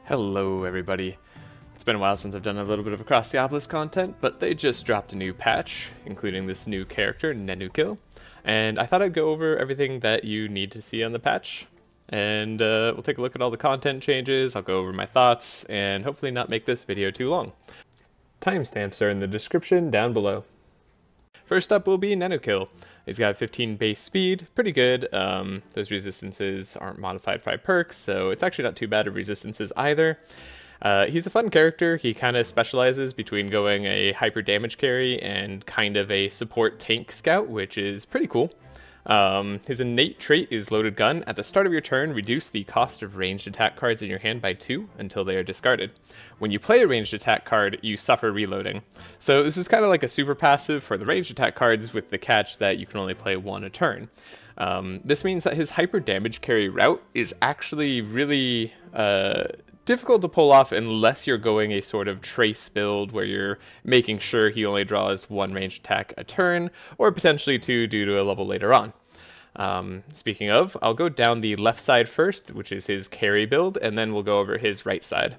Hello everybody. It's been a while since I've done a little bit of Across the Obelisk content, but they just dropped a new patch, including this new character, Nenukil, and I thought I'd go over everything that you need to see on the patch, and we'll take a look at all the content changes, I'll go over my thoughts, and hopefully not make this video too long. Timestamps are in the description down below. First up will be Nenukil. He's got 15 base speed, pretty good. Those resistances aren't modified by perks, so it's actually not too bad of resistances either. He's a fun character. He kind of specializes between going a hyper damage carry and kind of a support tank scout, which is pretty cool. His innate trait is Loaded Gun. At the start of your turn, reduce the cost of ranged attack cards in your hand by 2 until they are discarded. When you play a ranged attack card, you suffer reloading. So this is kind of like a super passive for the ranged attack cards, with the catch that you can only play 1 a turn. This means that his hyper damage carry route is actually really difficult to pull off unless you're going a sort of trace build where you're making sure he only draws 1 ranged attack a turn, or potentially 2 due to a level later on. Speaking of, I'll go down the left side first, which is his carry build, and then we'll go over his right side.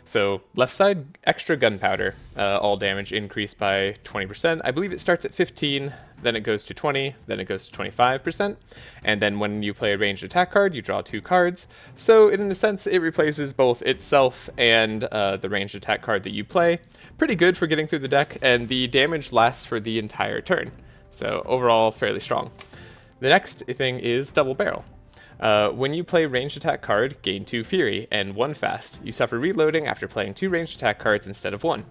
So left side, extra gunpowder, all damage increased by 20%. I believe it starts at 15, then it goes to 20, then it goes to 25%. And then when you play a ranged attack card, you draw 2 cards. So in a sense, it replaces both itself and the ranged attack card that you play. Pretty good for getting through the deck, and the damage lasts for the entire turn. So overall, fairly strong. The next thing is double barrel. When you play ranged attack card, gain 2 Fury and 1 Fast. You suffer reloading after playing 2 ranged attack cards instead of 1.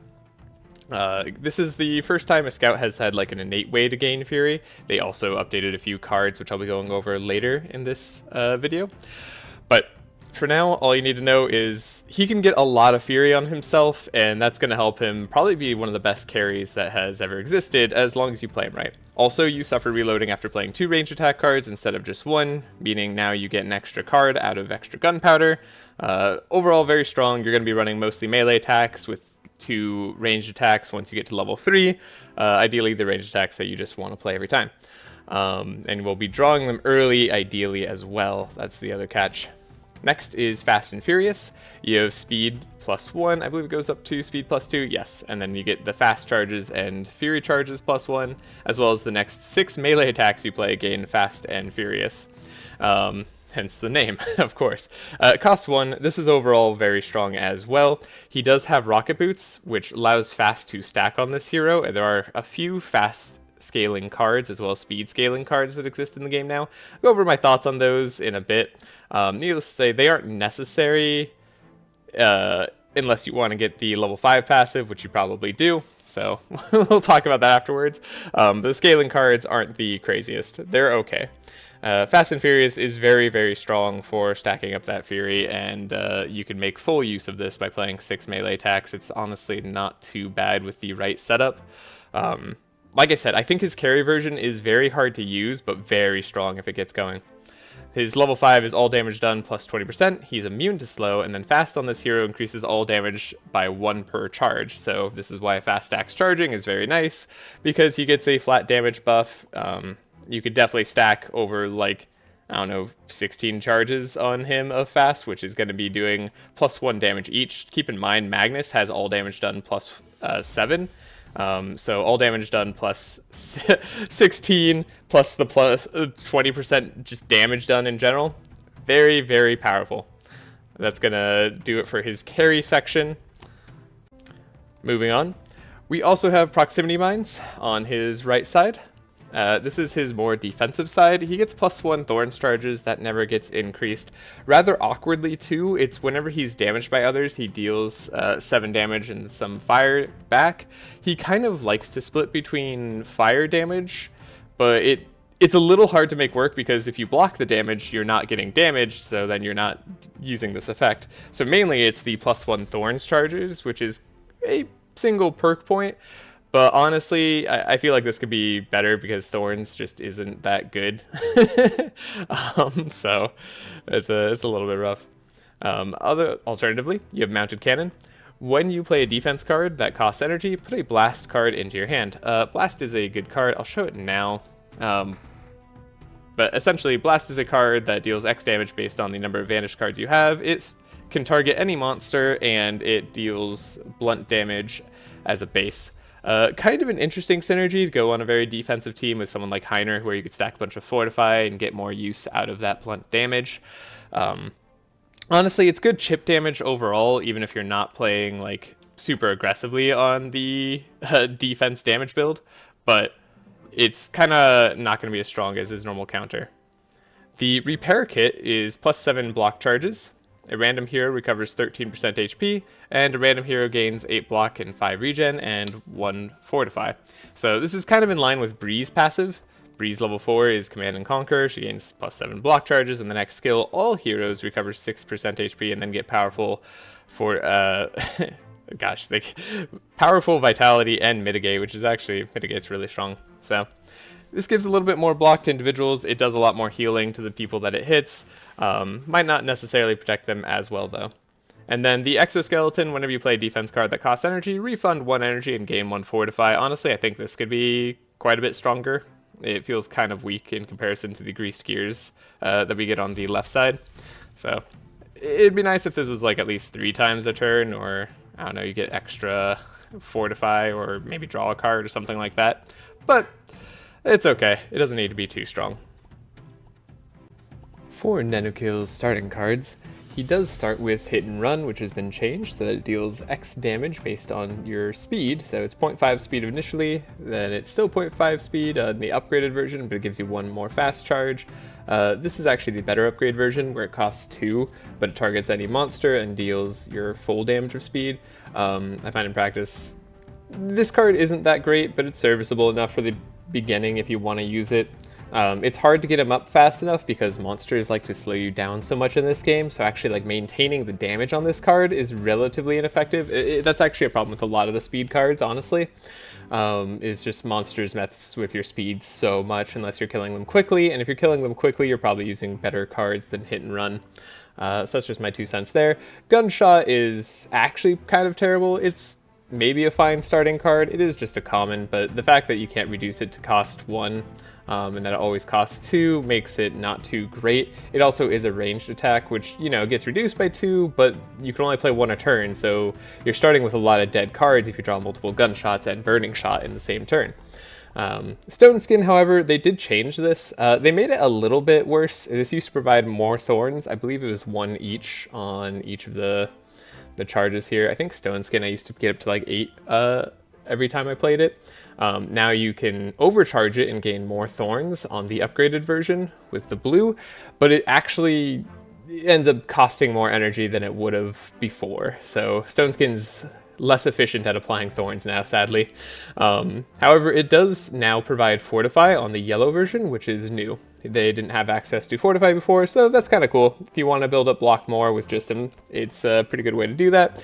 This is the first time a scout has had like an innate way to gain Fury. They also updated a few cards, which I'll be going over later in this video. But for now, all you need to know is he can get a lot of Fury on himself, and that's going to help him probably be one of the best carries that has ever existed, as long as you play him right. Also, you suffer reloading after playing 2 ranged attack cards instead of just 1, meaning now you get an extra card out of extra gunpowder. Overall, very strong. You're going to be running mostly melee attacks with 2 ranged attacks once you get to level 3. Ideally, the ranged attacks that you just want to play every time. And we'll be drawing them early, ideally, as well. That's the other catch. Next is Fast and Furious. You have speed +1, I believe it goes up to speed +2, yes, and then you get the fast charges and fury charges +1, as well as the next 6 melee attacks you play gain Fast and Furious. Hence the name, of course. It costs 1. This is overall very strong as well. He does have rocket boots, which allows Fast to stack on this hero, and there are a few fast scaling cards as well as speed scaling cards that exist in the game now. I'll go over my thoughts on those in a bit. Needless to say, they aren't necessary unless you want to get the level 5 passive, which you probably do, so we'll talk about that afterwards. But the scaling cards aren't the craziest. They're okay. Fast and Furious is very, very strong for stacking up that Fury, and you can make full use of this by playing 6 melee attacks. It's honestly not too bad with the right setup. Like I said, I think his carry version is very hard to use, but very strong if it gets going. His level 5 is all damage done plus 20%. He's immune to slow, and then Fast on this hero increases all damage by 1 per charge. So this is why Fast stacks charging is very nice, because he gets a flat damage buff. You could definitely stack over, like, I don't know, 16 charges on him of Fast, which is going to be doing +1 damage each. Keep in mind, Magnus has all damage done plus 7. So all damage done plus 16 plus the plus 20% just damage done in general. Very, very powerful. That's gonna do it for his carry section. Moving on. We also have proximity mines on his right side. This is his more defensive side. He gets +1 Thorns charges, that never gets increased. Rather awkwardly too, it's whenever he's damaged by others, he deals 7 damage and some fire back. He kind of likes to split between fire damage, but it's a little hard to make work because if you block the damage, you're not getting damaged, so then you're not using this effect. So mainly it's the +1 Thorns charges, which is a single perk point. But honestly, I feel like this could be better because Thorns just isn't that good. So it's a little bit rough. Alternatively, you have Mounted Cannon. When you play a defense card that costs energy, put a Blast card into your hand. Blast is a good card. I'll show it now. But essentially, Blast is a card that deals X damage based on the number of Vanish cards you have. It can target any monster, and it deals blunt damage as a base. Kind of an interesting synergy to go on a very defensive team with someone like Heiner, where you could stack a bunch of Fortify and get more use out of that blunt damage. Honestly, it's good chip damage overall, even if you're not playing like super aggressively on the defense damage build, but it's kind of not going to be as strong as his normal counter. The repair kit is +7 block charges. A random hero recovers 13% HP, and a random hero gains 8 block and 5 regen and 1 fortify. So this is kind of in line with Bree's passive. Bree's level 4 is Command and Conquer. She gains +7 block charges, and the next skill, all heroes recover 6% HP and then get powerful for powerful vitality and mitigate, which is actually mitigate's really strong. So this gives a little bit more block to individuals. It does a lot more healing to the people that it hits. Might not necessarily protect them as well though. And then the exoskeleton, whenever you play a defense card that costs energy, refund 1 energy and gain 1 fortify. Honestly, I think this could be quite a bit stronger. It feels kind of weak in comparison to the greased gears that we get on the left side. So it'd be nice if this was like at least 3 times a turn, or I don't know, you get extra fortify or maybe draw a card or something like that. But it's okay. It doesn't need to be too strong. For Nenukil's starting cards, he does start with Hit and Run, which has been changed so that it deals X damage based on your speed. So it's 0.5 speed initially, then it's still 0.5 speed on the upgraded version, but it gives you 1 more fast charge. This is actually the better upgrade version, where it costs 2, but it targets any monster and deals your full damage of speed. I find in practice, this card isn't that great, but it's serviceable enough for the beginning if you want to use it. It's hard to get him up fast enough because monsters like to slow you down so much in this game, so actually like maintaining the damage on this card is relatively ineffective. That's actually a problem with a lot of the speed cards, honestly. Is just monsters mess with your speed so much unless you're killing them quickly, and if you're killing them quickly, you're probably using better cards than Hit and Run. So that's just my 2 cents there. Gunshot is actually kind of terrible. It's maybe a fine starting card. It is just a common, but the fact that you can't reduce it to cost 1 and that it always costs 2 makes it not too great. It also is a ranged attack, which, you know, gets reduced by 2, but you can only play 1 a turn, so you're starting with a lot of dead cards if you draw multiple gunshots and burning shot in the same turn. Stone Skin, however, they did change this. They made it a little bit worse. This used to provide more thorns. I believe it was 1 each on each of the charges here. I think Stone Skin I used to get up to like 8 every time I played it. Now you can overcharge it and gain more thorns on the upgraded version with the blue, but it actually ends up costing more energy than it would have before. So Stone Skin's less efficient at applying thorns now, sadly. However, it does now provide Fortify on the yellow version, which is new. They didn't have access to Fortify before, so that's kind of cool. If you want to build up block more with just him, it's a pretty good way to do that.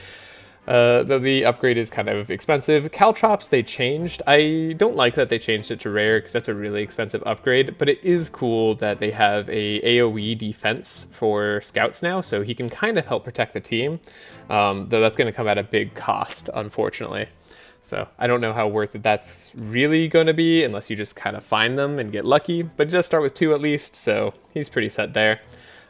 Though the upgrade is kind of expensive. Caltrops they changed. I don't like that they changed it to rare because that's a really expensive upgrade, but it is cool that they have a AoE defense for scouts now, so he can kind of help protect the team, though that's going to come at a big cost, unfortunately. So I don't know how worth it that's really going to be unless you just kind of find them and get lucky, but it does start with 2 at least, so he's pretty set there.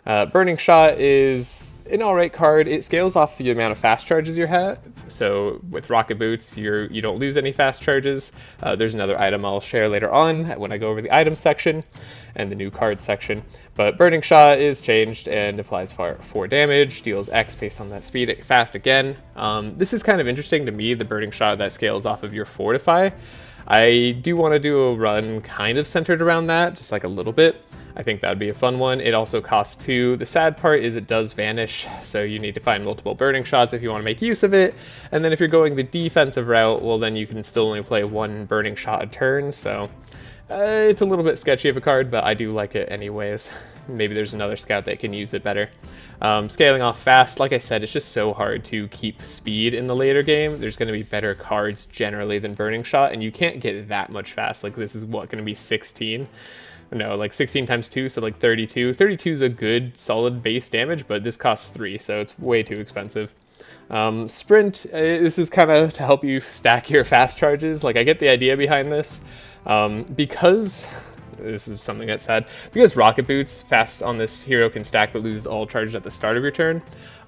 Burning Shot is an alright card. It scales off the amount of fast charges you have. So with Rocket Boots, you don't lose any fast charges. There's another item I'll share later on when I go over the items section and the new cards section. But Burning Shot is changed and applies 4 damage, deals X based on that speed fast again. This is kind of interesting to me, the Burning Shot that scales off of your Fortify. I do want to do a run kind of centered around that, just like a little bit. I think that would be a fun one. It also costs 2. The sad part is it does vanish, so you need to find multiple burning shots if you want to make use of it. And then if you're going the defensive route, well then you can still only play 1 burning shot a turn, so it's a little bit sketchy of a card, but I do like it anyways. Maybe there's another scout that can use it better. Scaling off fast, like I said, it's just so hard to keep speed in the later game. There's going to be better cards generally than Burning Shot, and you can't get that much fast. Like this is what, going to be 16? No, like 16 times 2, so like 32. 32 is a good, solid base damage, but this costs 3, so it's way too expensive. Sprint, this is kind of to help you stack your fast charges. Like, I get the idea behind this. Because this is something that's sad. Because Rocket Boots, fast on this hero can stack but loses all charges at the start of your turn.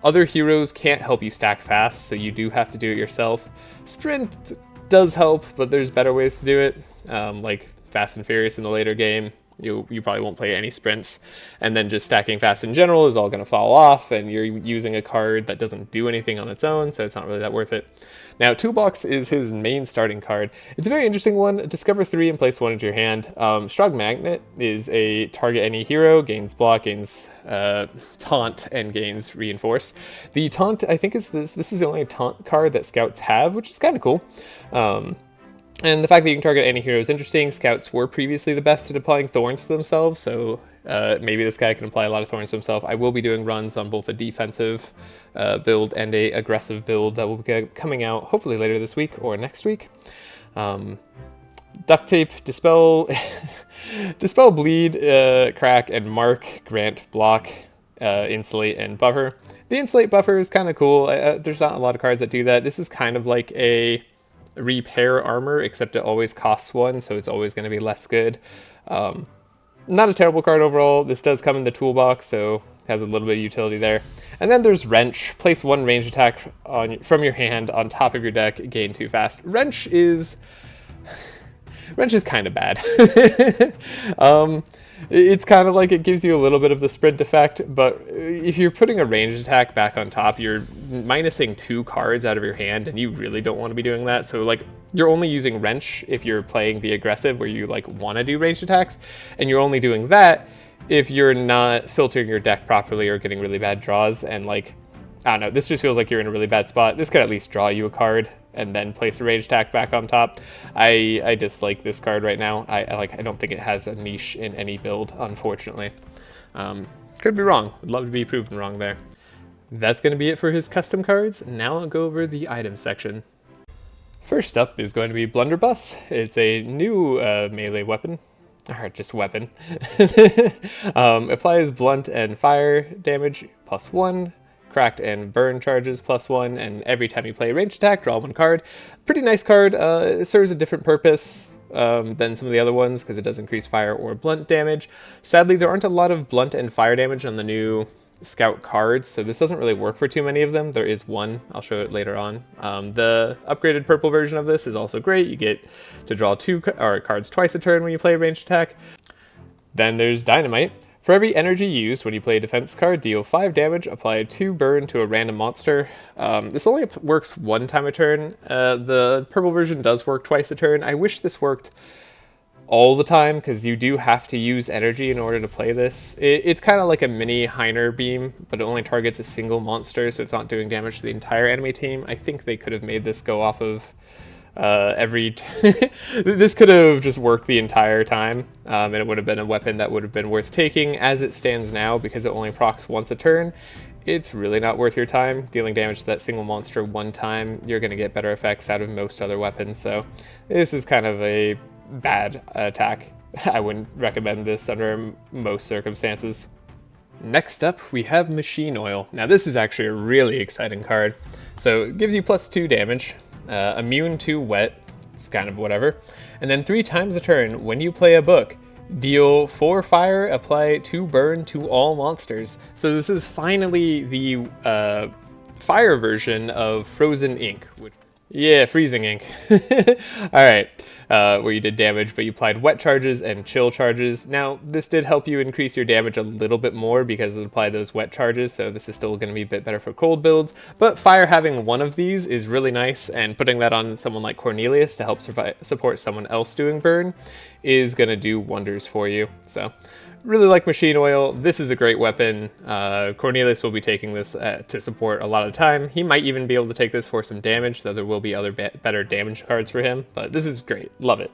Other heroes can't help you stack fast, so you do have to do it yourself. Sprint does help, but there's better ways to do it, like Fast and Furious in the later game. You probably won't play any sprints, and then just stacking fast in general is all going to fall off, and you're using a card that doesn't do anything on its own, so it's not really that worth it. Now, Toolbox is his main starting card. It's a very interesting one. Discover 3 and place 1 into your hand. Strong Magnet is a target any hero, gains block, gains taunt, and gains reinforce. The taunt, I think, is this is the only taunt card that scouts have, which is kind of cool. And the fact that you can target any hero is interesting. Scouts were previously the best at applying thorns to themselves, so maybe this guy can apply a lot of thorns to himself. I will be doing runs on both a defensive build and a aggressive build that will be coming out hopefully later this week or next week. Duct Tape, Dispel, Dispel Bleed, Crack, and Mark, grant block, Insulate, and Buffer. The Insulate Buffer is kind of cool. There's not a lot of cards that do that. This is kind of like a repair armor, except it always costs 1, so it's always going to be less good. Not a terrible card overall. This does come in the toolbox, so has a little bit of utility there. And then there's Wrench. Place 1 ranged attack from your hand on top of your deck, gain 2 fast. Wrench is kind of bad. It's kind of like it gives you a little bit of the sprint effect, but if you're putting a ranged attack back on top, you're minusing 2 cards out of your hand, and you really don't want to be doing that. So like, you're only using Wrench if you're playing the aggressive where you like want to do ranged attacks, and you're only doing that if you're not filtering your deck properly or getting really bad draws. And like, I don't know, this just feels like you're in a really bad spot. This could at least draw you a card and then place a ranged attack back on top. I dislike this card right now. I don't think it has a niche in any build, unfortunately. Could be wrong. Would love to be proven wrong there. That's going to be it for his custom cards. Now I'll go over the item section. First up is going to be Blunderbuss. It's a new melee weapon. Or just weapon. Applies blunt and fire damage +1. Cracked and burn charges +1, and every time you play a ranged attack, draw 1 card. Pretty nice card. It serves a different purpose than some of the other ones because it does increase fire or blunt damage. Sadly, there aren't a lot of blunt and fire damage on the new scout cards, so this doesn't really work for too many of them. There is one. I'll show it later on. The upgraded purple version of this is also great. You get to draw 2 cards twice a turn when you play a ranged attack. Then there's Dynamite. For every energy used when you play a defense card, deal 5 damage, apply 2 burn to a random monster. This only works 1 time a turn. The purple version does work twice a turn. I wish this worked all the time, because you do have to use energy in order to play this. It's kind of like a mini Heiner beam, but it only targets a single monster, so it's not doing damage to the entire enemy team. I think they could have made this go off of this could have just worked the entire time, and it would have been a weapon that would have been worth taking. As it stands now, because it only procs once a turn, it's really not worth your time. Dealing damage to that single monster 1 time, you're going to get better effects out of most other weapons, so this is kind of a bad attack. I wouldn't recommend this under most circumstances. Next up, we have Machine Oil. Now this is actually a really exciting card. So it gives you +2 damage. Immune to wet, it's kind of whatever. And then 3 times a turn, when you play a book, deal 4 fire, apply 2 burn to all monsters. So this is finally the fire version of Frozen Ink. Yeah, Freezing Ink. Alright, where you did damage, but you applied wet charges and chill charges. Now, this did help you increase your damage a little bit more because it applied those wet charges, so this is still going to be a bit better for cold builds. But fire having 1 of these is really nice, and putting that on someone like Cornelius to help support someone else doing burn is going to do wonders for you. So, really like Machine Oil. This is a great weapon. Cornelius will be taking this to support a lot of the time. He might even be able to take this for some damage, though there will be other better damage cards for him, but this is great. Love it.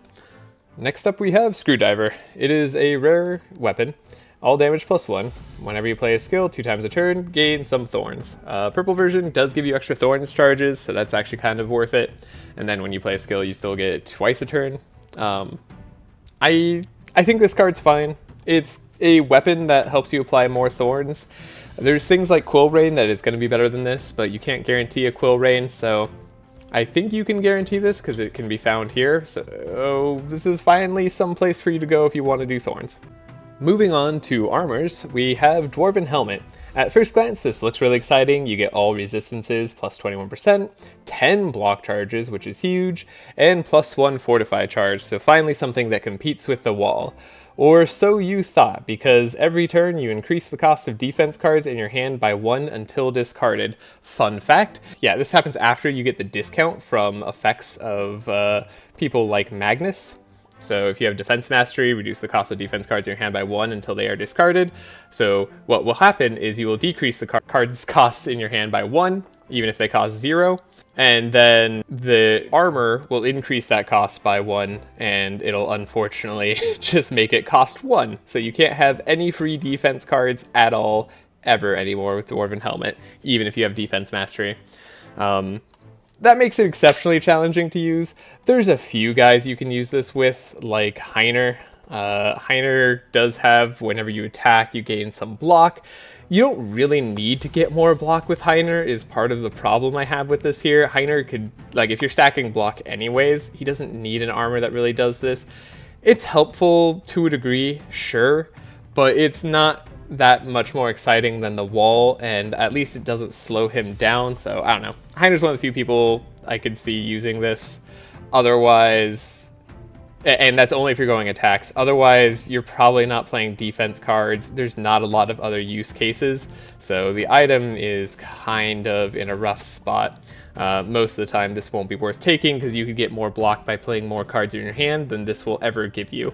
Next up we have Screwdriver. It is a rare weapon. All damage +1. Whenever you play a skill 2 times a turn, gain some thorns. Purple version does give you extra thorns charges, so that's actually kind of worth it. And then when you play a skill, you still get twice a turn. I think this card's fine. It's a weapon that helps you apply more thorns. There's things like Quill Rain that is going to be better than this, but you can't guarantee a Quill Rain, so I think you can guarantee this because it can be found here, so this is finally some place for you to go if you want to do thorns. Moving on to armors, we have Dwarven Helmet. At first glance, this looks really exciting. You get all resistances plus 21%, 10 block charges, which is huge, and plus 1 fortify charge, so finally something that competes with the wall. Or so you thought, because every turn you increase the cost of defense cards in your hand by 1 until discarded. Fun fact, yeah, this happens after you get the discount from effects of people like Magnus. So if you have Defense Mastery, reduce the cost of defense cards in your hand by 1 until they are discarded. So what will happen is you will decrease the card's cost in your hand by 1, even if they cost 0. And then the armor will increase that cost by 1, and it'll unfortunately just make it cost 1. So you can't have any free defense cards at all, ever anymore with Dwarven Helmet, even if you have Defense Mastery. That makes it exceptionally challenging to use. There's a few guys you can use this with, like Heiner. Heiner does have, whenever you attack, you gain some block. You don't really need to get more block with Heiner, is part of the problem I have with this here. Heiner could, like, if you're stacking block anyways, he doesn't need an armor that really does this. It's helpful to a degree, sure, but it's not that much more exciting than the wall, and at least it doesn't slow him down, so I don't know. Heiner's one of the few people I could see using this. Otherwise, and that's only if you're going attacks, otherwise you're probably not playing defense cards. There's not a lot of other use cases, so the item is kind of in a rough spot. Most of the time this won't be worth taking because you could get more block by playing more cards in your hand than this will ever give you.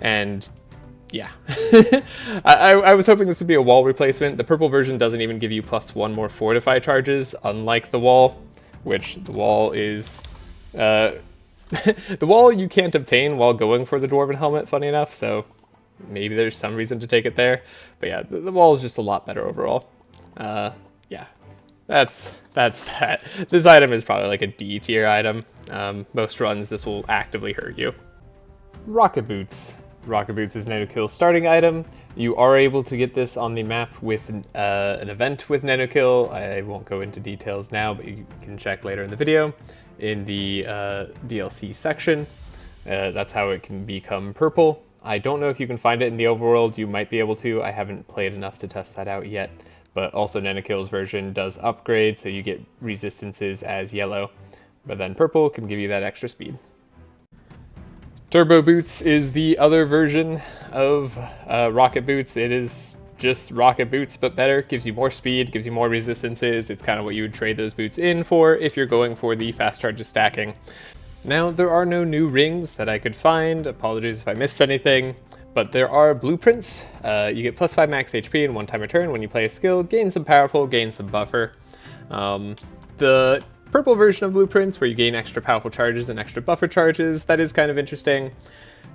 And yeah, I was hoping this would be a wall replacement. The purple version doesn't even give you plus 1 more fortify charges, unlike the wall, which the wall is... the wall you can't obtain while going for the Dwarven Helmet, funny enough, so maybe there's some reason to take it there. But yeah, the wall is just a lot better overall. Yeah, that's that. This item is probably like a D tier item. Most runs this will actively hurt you. Rocket Boots. Rocket Boots is Nenukil's starting item. You are able to get this on the map with an event with Nenukil. I won't go into details now, but you can check later in the video in the DLC section. That's how it can become purple. I don't know if you can find it in the overworld. You might be able to. I haven't played enough to test that out yet. But also Nenukil's version does upgrade, so you get resistances as yellow. But then purple can give you that extra speed. Turbo Boots is the other version of Rocket Boots. It is just Rocket Boots, but better. Gives you more speed, gives you more resistances. It's kind of what you would trade those boots in for if you're going for the fast charges stacking. Now, there are no new rings that I could find. Apologies if I missed anything, but there are blueprints. You get plus 5 max HP in one time a turn when you play a skill, gain some powerful, gain some buffer. The purple version of blueprints, where you gain extra powerful charges and extra buffer charges, that is kind of interesting.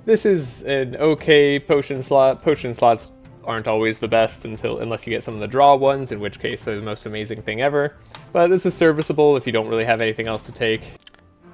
This is an okay potion slot. Potion slots aren't always the best unless you get some of the draw ones, in which case they're the most amazing thing ever. But this is serviceable if you don't really have anything else to take.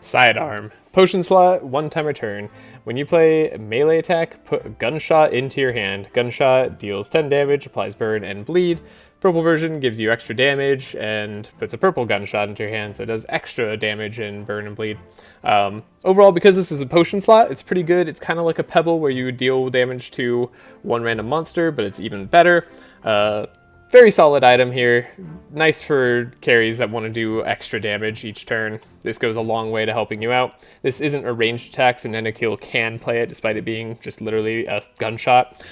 Sidearm. Potion slot, one time a turn. When you play a melee attack, put a gunshot into your hand. Gunshot deals 10 damage, applies burn and bleed. Purple version gives you extra damage and puts a purple gunshot into your hand, so it does extra damage and burn and bleed. Overall, because this is a potion slot, it's pretty good. It's kind of like a pebble where you deal damage to one random monster, but it's even better. Very solid item here. Nice for carries that want to do extra damage each turn. This goes a long way to helping you out. This isn't a ranged attack, so Nenukil can play it despite it being just literally a gunshot,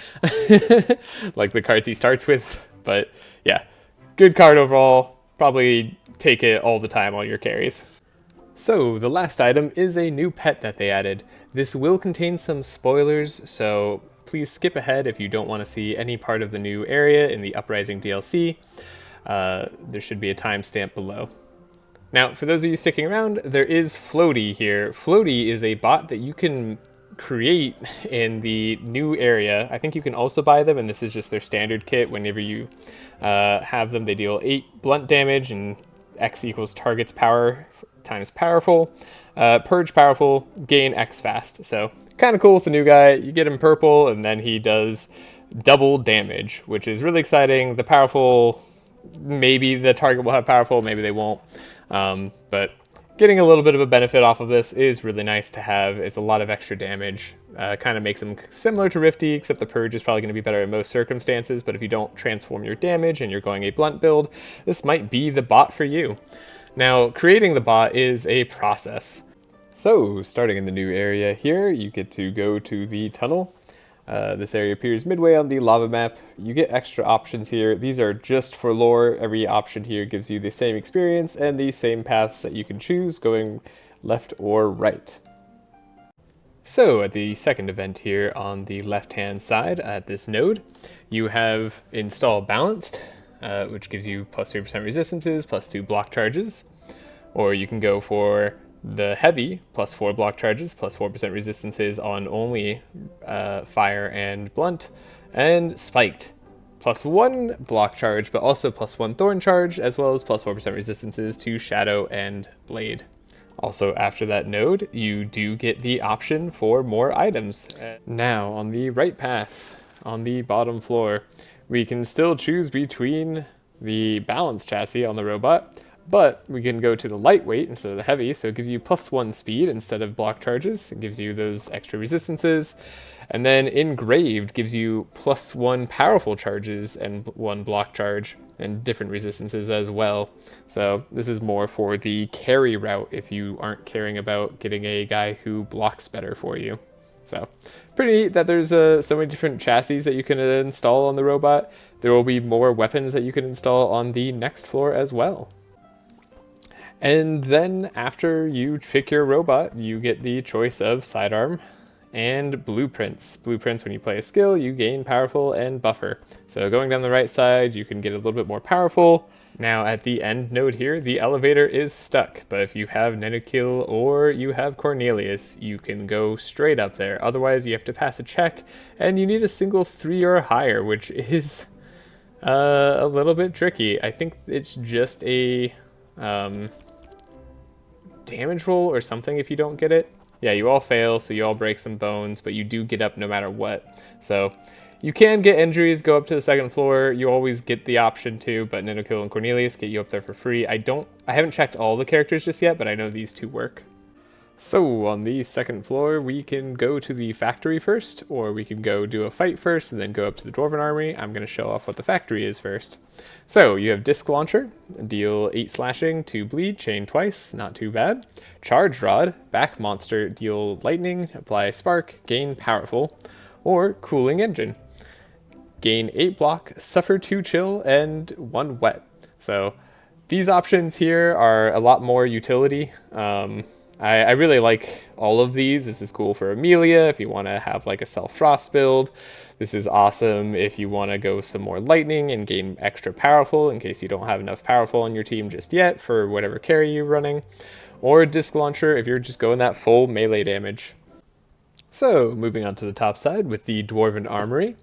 like the cards he starts with. But yeah, good card overall. Probably take it all the time on your carries. So the last item is a new pet that they added. This will contain some spoilers, so please skip ahead if you don't want to see any part of the new area in the Uprising DLC. There should be a timestamp below. Now, for those of you sticking around, there is Floaty here. Floaty is a bot that you can create in the new area. I think you can also buy them, and this is just their standard kit. Whenever you have them, they deal 8 blunt damage, and X equals target's power times powerful. Purge powerful, gain X fast. So kind of cool with the new guy. You get him purple, and then he does double damage, which is really exciting. The powerful, maybe the target will have powerful, maybe they won't. But getting a little bit of a benefit off of this is really nice to have. It's a lot of extra damage. Kind of makes them similar to Rifty, except the Purge is probably going to be better in most circumstances, but if you don't transform your damage and you're going a blunt build, this might be the bot for you. Now, creating the bot is a process. So, starting in the new area here, you get to go to the tunnel. This area appears midway on the lava map. You get extra options here. These are just for lore. Every option here gives you the same experience and the same paths that you can choose going left or right. So at the second event here on the left hand side at this node, you have install balanced, which gives you plus 3% resistances, plus 2 block charges. Or you can go for the heavy, plus 4 block charges, plus 4% resistances on only fire and blunt, and spiked, plus 1 block charge, but also plus 1 thorn charge, as well as plus 4% resistances to shadow and blade. Also, after that node, you do get the option for more items. Now, on the right path, on the bottom floor, we can still choose between the balanced chassis on the robot, but we can go to the lightweight instead of the heavy, so it gives you plus 1 speed instead of block charges. It gives you those extra resistances. And then engraved gives you plus 1 powerful charges and 1 block charge and different resistances as well. So this is more for the carry route if you aren't caring about getting a guy who blocks better for you. So pretty neat that there's so many different chassis that you can install on the robot. There will be more weapons that you can install on the next floor as well. And then after you pick your robot, you get the choice of sidearm and blueprints. Blueprints, when you play a skill, you gain powerful and buffer. So going down the right side, you can get a little bit more powerful. Now at the end node here, the elevator is stuck, but if you have Nenukil or you have Cornelius, you can go straight up there. Otherwise, you have to pass a check, and you need a single 3 or higher, which is a little bit tricky. I think it's just a damage roll or something if you don't get it. Yeah, you all fail, so you all break some bones, but you do get up no matter what. So you can get injuries, go up to the second floor. You always get the option to, but Nenukil and Cornelius get you up there for free. I haven't checked all the characters just yet, but I know these two work. So on the second floor, we can go to the factory first, or we can go do a fight first and then go up to the Dwarven Armory. I'm going to show off what the factory is first. So you have Disc Launcher, deal 8 slashing, 2 bleed, chain twice, not too bad. Charge Rod, back monster, deal lightning, apply spark, gain powerful. Or Cooling Engine, gain 8 block, suffer 2 chill, and 1 wet. So these options here are a lot more utility. I really like all of these. This is cool for Amelia if you want to have like a self-frost build. This is awesome if you want to go some more lightning and gain extra powerful in case you don't have enough powerful on your team just yet for whatever carry you're running. Or Disc Launcher if you're just going that full melee damage. So moving on to the top side with the Dwarven Armory.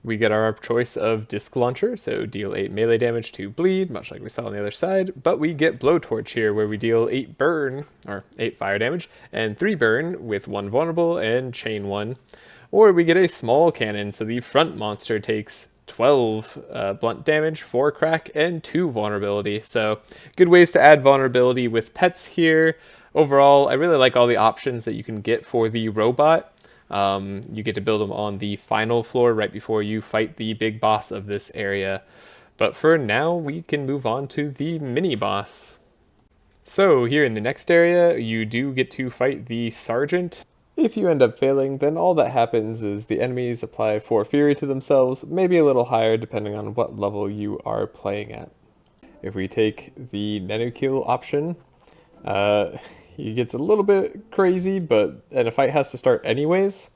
We get our choice of Disc Launcher, so deal 8 melee damage to bleed, much like we saw on the other side, but we get Blowtorch here, where we deal 8 burn, or 8 fire damage, and 3 burn with 1 vulnerable and chain 1. Or we get a small cannon, so the front monster takes 12 blunt damage, 4 crack, and 2 vulnerability. So good ways to add vulnerability with pets here. Overall, I really like all the options that you can get for the robot. You get to build them on the final floor right before you fight the big boss of this area. But for now, we can move on to the mini boss. So here in the next area, you do get to fight the Sergeant. If you end up failing, then all that happens is the enemies apply 4 Fury to themselves, maybe a little higher depending on what level you are playing at. If we take the Nenukil option, it gets a little bit crazy, and a fight has to start anyways.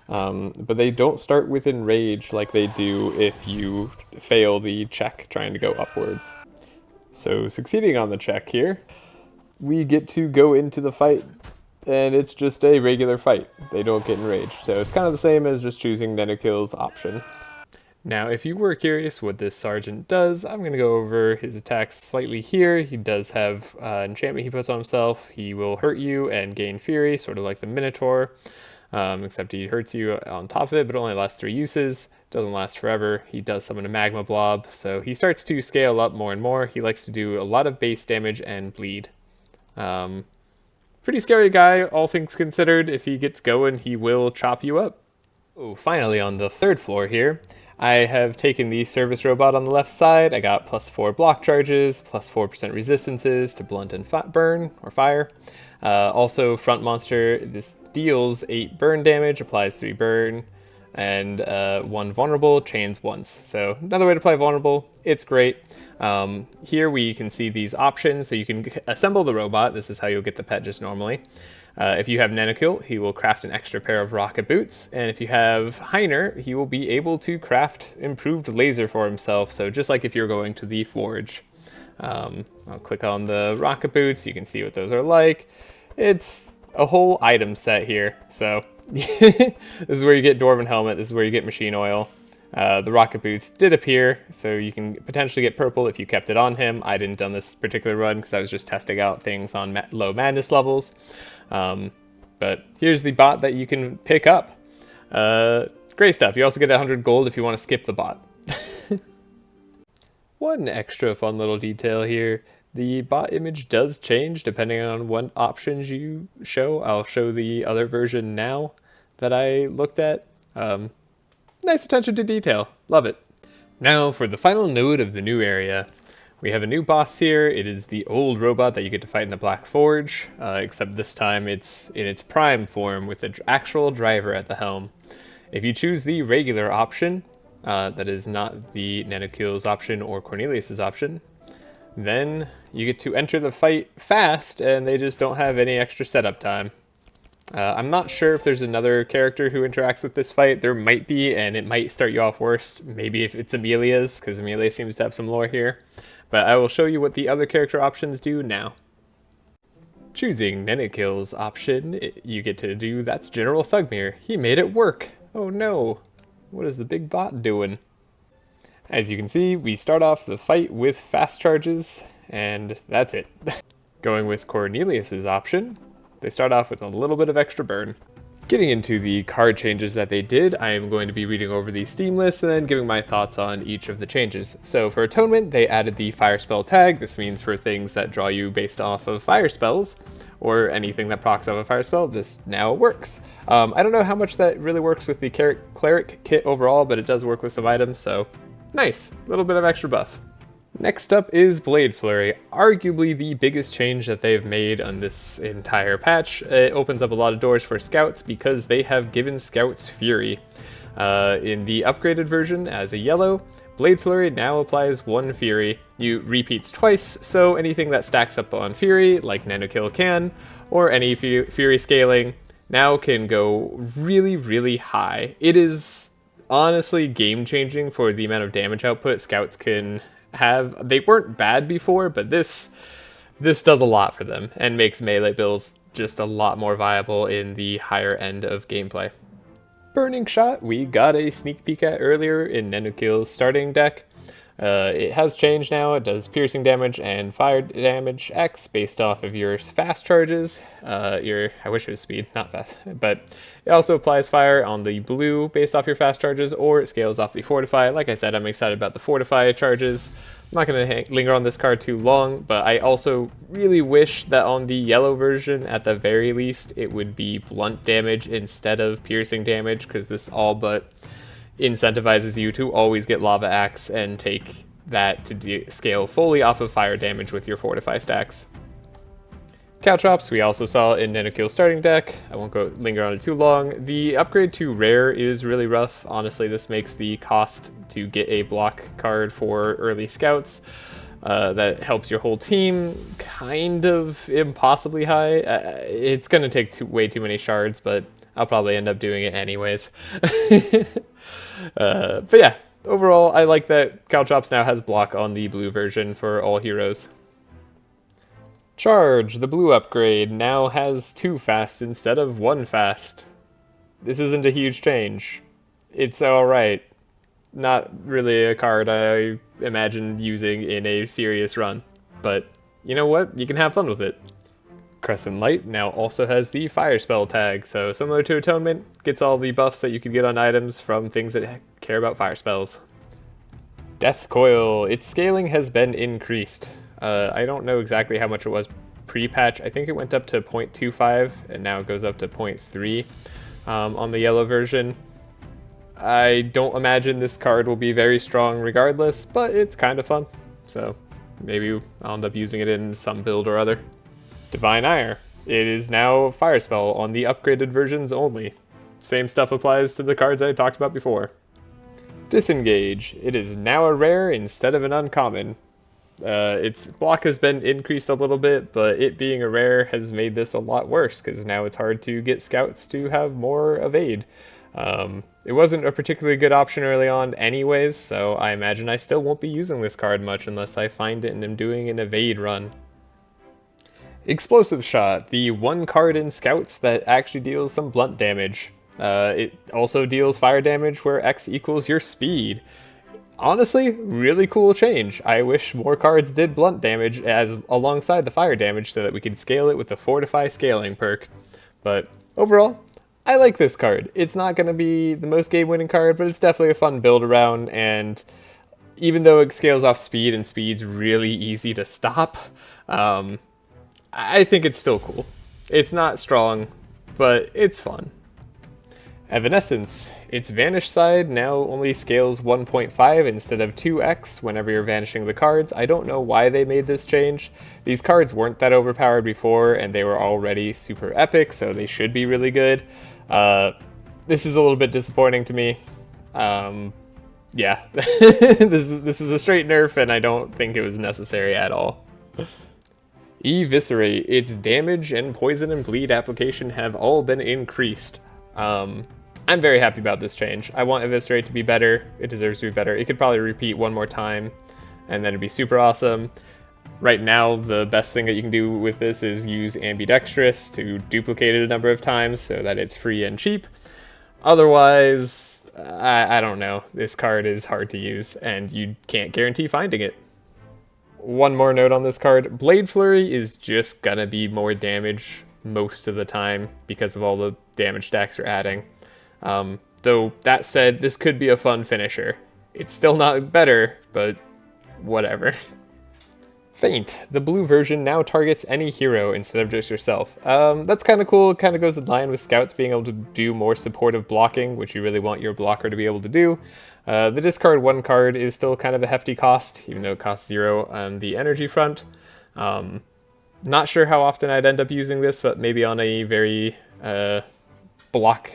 But they don't start with Enrage like they do if you fail the check trying to go upwards. So succeeding on the check here, we get to go into the fight, and it's just a regular fight. They don't get Enraged, so it's kind of the same as just choosing Nenukil's option. Now, if you were curious what this Sergeant does, I'm going to go over his attacks slightly here. He does have enchantment he puts on himself. He will hurt you and gain Fury, sort of like the Minotaur, except he hurts you on top of it, but only lasts 3 uses. Doesn't last forever. He does summon a Magma Blob, so he starts to scale up more and more. He likes to do a lot of base damage and bleed. Pretty scary guy, all things considered. If he gets going, he will chop you up. Oh, finally on the third floor here, I have taken the service robot on the left side. I got +4 block charges, +4% resistances to blunt and burn or fire. Also, front monster, this deals 8 burn damage, applies 3 burn, and 1 vulnerable, chains once. So another way to play vulnerable, it's great. Here we can see these options, so you can assemble the robot. This is how you'll get the pet just normally. If you have Nenukil, he will craft an extra pair of rocket boots, and if you have Heiner, he will be able to craft improved laser for himself, so just like if you're going to the forge. I'll click on the rocket boots, you can see what those are like. It's a whole item set here, so this is where you get Dwarven Helmet, this is where you get machine oil. The rocket boots did appear, so you can potentially get purple if you kept it on him. I didn't done this particular run because I was just testing out things on low madness levels. But here's the bot that you can pick up. Great stuff. You also get 100 gold if you want to skip the bot. One extra fun little detail here. The bot image does change depending on what options you show. I'll show the other version now that I looked at. Nice attention to detail. Love it. Now for the final node of the new area. We have a new boss here. It is the old robot that you get to fight in the Black Forge, except this time it's in its prime form with an actual driver at the helm. If you choose the regular option, that is not the Nenukil's option or Cornelius's option, then you get to enter the fight fast and they just don't have any extra setup time. I'm not sure if there's another character who interacts with this fight. There might be, and it might start you off worse. Maybe if it's Amelia's, because Amelia seems to have some lore here. But I will show you what the other character options do now. Choosing Nenukil's option, you get to do That's General Thugmere. He made it work. Oh no. What is the big bot doing? As you can see, we start off the fight with fast charges, and that's it. Going with Cornelius's option, they start off with a little bit of extra burn. Getting into the card changes that they did, I am going to be reading over the Steam list and then giving my thoughts on each of the changes. So for Atonement, they added the fire spell tag. This means for things that draw you based off of fire spells, or anything that procs off a fire spell, this now works. I don't know how much that really works with the Cleric kit overall, but it does work with some items, so nice. A little bit of extra buff. Next up is Blade Flurry, arguably the biggest change that they've made on this entire patch. It opens up a lot of doors for scouts because they have given scouts Fury. In the upgraded version as a yellow, Blade Flurry now applies 1 Fury. You repeats twice, so anything that stacks up on Fury, like Nenukil can, or any Fury scaling, now can go really, really high. It is honestly game-changing for the amount of damage output scouts can have. They weren't bad before, but this does a lot for them and makes melee builds just a lot more viable in the higher end of gameplay. Burning Shot, we got a sneak peek at earlier in Nenukil's starting deck. It has changed now. It does piercing damage and fire damage X based off of your fast charges. I wish it was speed, not fast. But it also applies fire on the blue based off your fast charges, or it scales off the Fortify. Like I said, I'm excited about the Fortify charges. I'm not going to linger on this card too long, but I also really wish that on the yellow version, at the very least, it would be blunt damage instead of piercing damage, because this all but incentivizes you to always get Lava Axe and take that to scale fully off of fire damage with your Fortify stacks. Caltrops we also saw in Nenukil's starting deck. I won't linger on it too long. The upgrade to rare is really rough. Honestly, this makes the cost to get a block card for early scouts that helps your whole team kind of impossibly high. It's going to take way too many shards, but I'll probably end up doing it anyways. But yeah, overall, I like that Caltrops now has block on the blue version for all heroes. Charge, the blue upgrade, now has 2 fast instead of 1 fast. This isn't a huge change. It's alright. Not really a card I imagine using in a serious run, but you know what? You can have fun with it. Crescent Light now also has the fire spell tag, so similar to Atonement, gets all the buffs that you could get on items from things that care about fire spells. Death Coil, its scaling has been increased. I don't know exactly how much it was pre-patch, I think it went up to 0.25 and now it goes up to 0.3 on the yellow version. I don't imagine this card will be very strong regardless, but it's kind of fun. So maybe I'll end up using it in some build or other. Divine Ire. It is now a fire spell on the upgraded versions only. Same stuff applies to the cards I talked about before. Disengage. It is now a rare instead of an uncommon. Its block has been increased a little bit, but it being a rare has made this a lot worse because now it's hard to get scouts to have more evade. It wasn't a particularly good option early on anyways, so I imagine I still won't be using this card much unless I find it and am doing an evade run. Explosive Shot, the one card in Scouts that actually deals some blunt damage. It also deals fire damage where X equals your speed. Honestly, really cool change. I wish more cards did blunt damage as alongside the fire damage so that we could scale it with the Fortify scaling perk. But overall, I like this card. It's not going to be the most game-winning card, but it's definitely a fun build around, and even though it scales off speed and speed's really easy to stop, I think it's still cool. It's not strong, but it's fun. Evanescence. Its vanish side now only scales 1.5 instead of 2x whenever you're vanishing the cards. I don't know why they made this change. These cards weren't that overpowered before, and they were already super epic, so they should be really good. This is a little bit disappointing to me. Yeah, this is a straight nerf, and I don't think it was necessary at all. Eviscerate. Its damage and poison and bleed application have all been increased. I'm very happy about this change. I want Eviscerate to be better. It deserves to be better. It could probably repeat one more time, and then it'd be super awesome. Right now, the best thing that you can do with this is use Ambidextrous to duplicate it a number of times so that it's free and cheap. Otherwise, I don't know. This card is hard to use, and you can't guarantee finding it. One more note on this card. Blade Flurry is just gonna be more damage most of the time because of all the damage stacks you're adding. Though, that said, this could be a fun finisher. It's still not better, but whatever. Feint. The blue version now targets any hero instead of just yourself. That's kind of cool. It kind of goes in line with Scouts being able to do more supportive blocking, which you really want your blocker to be able to do. The discard one card is still kind of a hefty cost, even though it costs 0 on the energy front. Not sure how often I'd end up using this, but maybe on a very block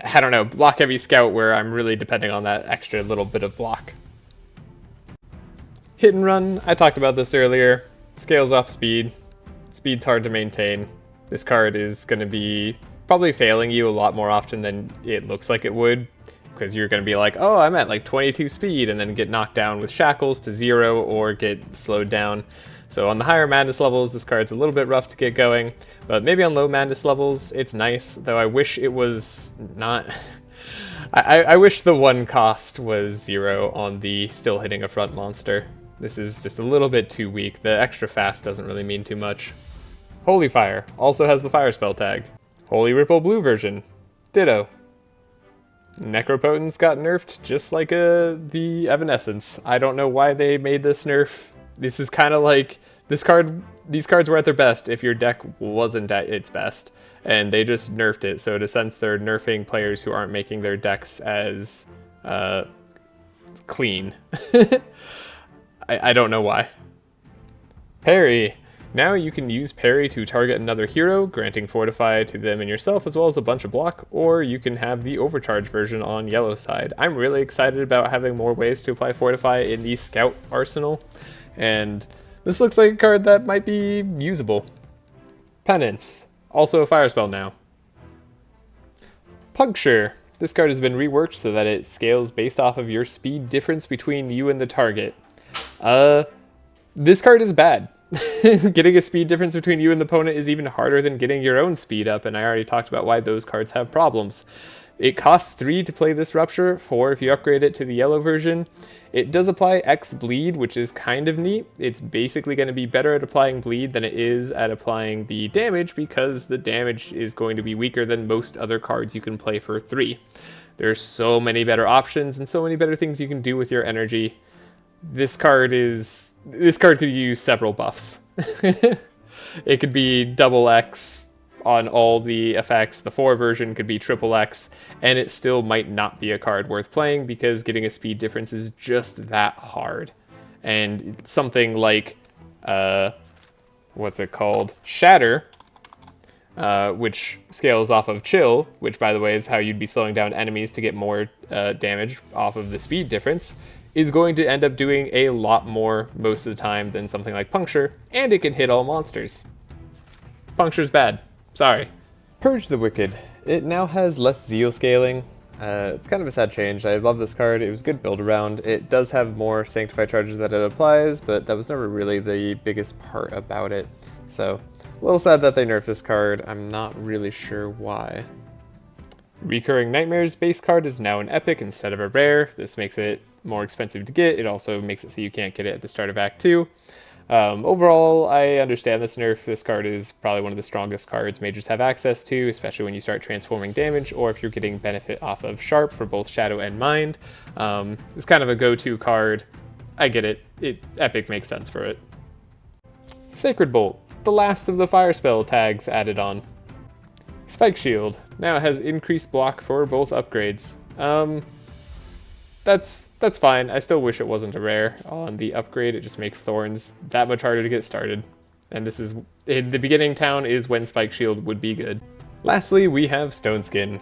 heavy scout where I'm really depending on that extra little bit of block. Hit and Run, I talked about this earlier. Scales off speed. Speed's hard to maintain. This card is going to be probably failing you a lot more often than it looks like it would, because you're going to be like, oh, I'm at like 22 speed, and then get knocked down with shackles to 0 or get slowed down. So on the higher madness levels, this card's a little bit rough to get going, but maybe on low madness levels, it's nice, though I wish it was not... I wish the one cost was 0 on the still hitting a front monster. This is just a little bit too weak. The extra fast doesn't really mean too much. Holy Fire also has the fire spell tag. Holy Ripple blue version. Ditto. Necropotence got nerfed just like the Evanescence. I don't know why they made this nerf. This is kind of like these cards were at their best if your deck wasn't at its best, and they just nerfed it. So in a sense, they're nerfing players who aren't making their decks as clean. I don't know why. Parry. Now you can use Parry to target another hero, granting Fortify to them and yourself, as well as a bunch of block, or you can have the Overcharge version on yellow side. I'm really excited about having more ways to apply Fortify in the Scout arsenal, and this looks like a card that might be usable. Penance. Also a fire spell now. Puncture. This card has been reworked so that it scales based off of your speed difference between you and the target. This card is bad. Getting a speed difference between you and the opponent is even harder than getting your own speed up, and I already talked about why those cards have problems. It costs 3 to play this Rupture, 4 if you upgrade it to the yellow version. It does apply X Bleed, which is kind of neat. It's basically going to be better at applying bleed than it is at applying the damage, because the damage is going to be weaker than most other cards you can play for 3. There's so many better options and so many better things you can do with your energy. This card could use several buffs. It could be double X on all the effects. The 4 version could be triple X, and it still might not be a card worth playing because getting a speed difference is just that hard. And something like, what's it called? Shatter, which scales off of Chill, which by the way is how you'd be slowing down enemies to get more damage off of the speed difference, is going to end up doing a lot more most of the time than something like Puncture, and it can hit all monsters. Puncture's bad. Sorry. Purge the Wicked. It now has less Zeal scaling. It's kind of a sad change. I love this card. It was a good build around. It does have more Sanctified charges that it applies, but that was never really the biggest part about it. So, a little sad that they nerfed this card. I'm not really sure why. Recurring Nightmares base card is now an epic instead of a rare. This makes it more expensive to get. It also makes it so you can't get it at the start of Act 2. Overall, I understand this nerf. This card is probably one of the strongest cards mages have access to, especially when you start transforming damage, or if you're getting benefit off of Sharp for both Shadow and Mind. It's kind of a go-to card. I get it. Epic makes sense for it. Sacred Bolt, the last of the fire spell tags added on. Spike Shield, now it has increased block for both upgrades. That's fine. I still wish it wasn't a rare on the upgrade. It just makes Thorns that much harder to get started. And this is, in the beginning town is when Spike Shield would be good. Lastly, we have Stone Skin.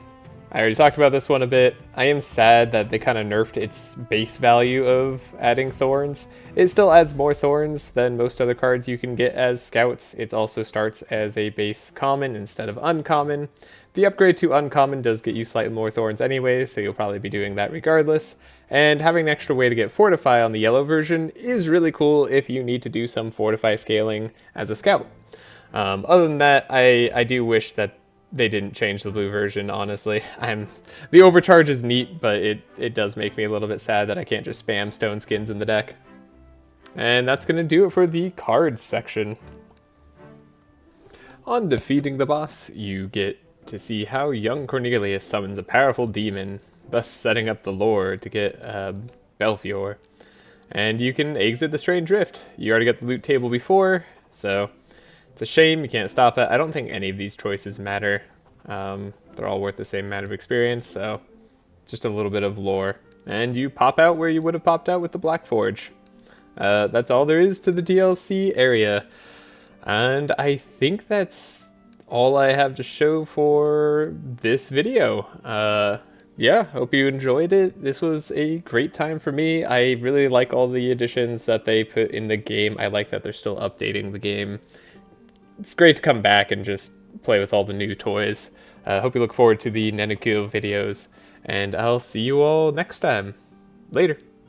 I already talked about this one a bit. I am sad that they kind of nerfed its base value of adding Thorns. It still adds more Thorns than most other cards you can get as Scouts. It also starts as a base common instead of uncommon. The upgrade to uncommon does get you slightly more Thorns anyway, so you'll probably be doing that regardless. And having an extra way to get Fortify on the yellow version is really cool if you need to do some Fortify scaling as a Scout. Other than that, I do wish that they didn't change the blue version, honestly. The overcharge is neat, but it does make me a little bit sad that I can't just spam Stone Skins in the deck. And that's going to do it for the cards section. On defeating the boss, you get to see how young Cornelius summons a powerful demon, thus setting up the lore to get Belfior. And you can exit the Strange Rift. You already got the loot table before, so it's a shame you can't stop it. I don't think any of these choices matter. They're all worth the same amount of experience, so just a little bit of lore. And you pop out where you would have popped out with the Black Forge. That's all there is to the DLC area. And I think that's all I have to show for this video. Yeah, hope you enjoyed it. This was a great time for me. I really like all the additions that they put in the game. I like that they're still updating the game. It's great to come back and just play with all the new toys. Hope you look forward to the Nenukil videos, and I'll see you all next time. Later.